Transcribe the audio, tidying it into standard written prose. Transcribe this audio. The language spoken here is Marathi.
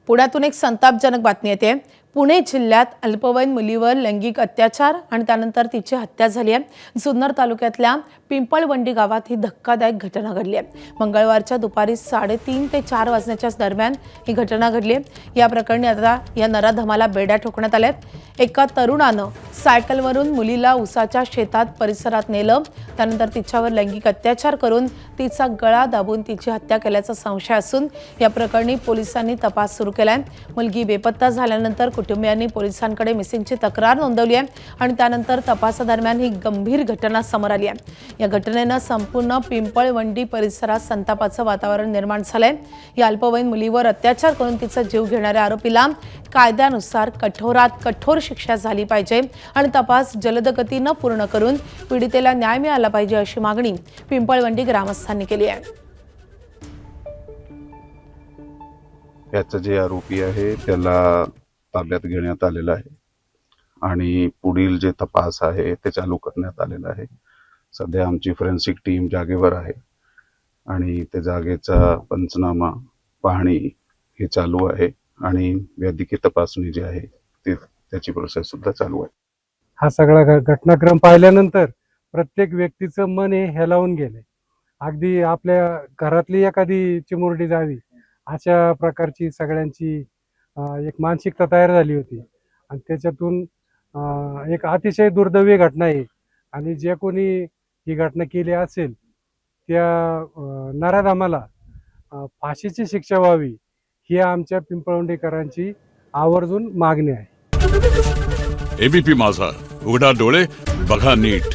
पुण्यातून एक संतापजनक बातमी येते। पुणे जिल्ह्यात अल्पवयीन मुलीवर लैंगिक अत्याचार आणि त्यानंतर तिची हत्या झाली आहे। जुन्नर तालुक्यातल्या पिंपळवंडी गावात ही धक्कादायक घटना घडली आहे। मंगळवारच्या दुपारी 3:30 ते 4 वाजण्याच्या दरम्यान ही घटना घडली आहे। या प्रकरणी आता या नराधमाला बेड्या ठोकण्यात आल्यात। एका तरुणानं सायकलवरून मुलीला उसाच्या शेतात परिसरात नेलं, त्यानंतर तिच्यावर लैंगिक अत्याचार करून तिचा गळा दाबून तिची हत्या केल्याचा संशय असून या प्रकरणी पोलिसांनी तपास सुरू केलाय। मुलगी बेपत्ता झाल्यानंतर कुटुंबियांनी पोलिसांकडे मिसिंगची तक्रार नोंदवली आहे आणि त्यानंतर तपासादरम्यान ही गंभीर घटना समोर आली आहे। या घटनेनं संपूर्ण पिंपळवंडी परिसरात संतापाचं वातावरण निर्माण झालंय। या अल्पवयीन मुलीवर अत्याचार करून तिचा जीव घेणाऱ्या आरोपीला कायद्यानुसार कठोरात कठोर शिक्षा झाली पाहिजे आणि तपास जलद गतीनं पूर्ण करून पीडितेला न्याय मिळाला पाहिजे अशी मागणी पिंपळवंडी ग्रामस्थांनी केली आहे। याचा जे आरोपी आहे त्याला ताब्यात घेण्यात आलेला आहे आणि पुढील जे तपास आहे ते चालू करण्यात आलेला आहे। सध्या आमची फॉरेन्सिक टीम जागेवर आहे आणि त्या जागेचा पंचनामा पाहणी हे चालू आहे आणि वैद्यकीय तपासणी जी आहे त्याची प्रोसेस सुद्धा चालू आहे। हा सगळा घटनाक्रम पाहिल्यानंतर प्रत्येक व्यक्तीचं मन हे हेलावून गेले। अगदी आपल्या घरातली एखादी चिमुरडी जावी अशा प्रकारची सगळ्यांची एक मानसिकता तयार झाली होती आणि त्याच्यातून एक अतिशय दुर्दैवी घटना आहे आणि जे कोणी ही घटना केली असेल त्या नराधमाला फाशीची शिक्षा व्हावी ही आमच्या पिंपळवंडीकरांची आवर्जून मागणी आहे। एबीपी माझा, उघडा डोळे बघा नीट।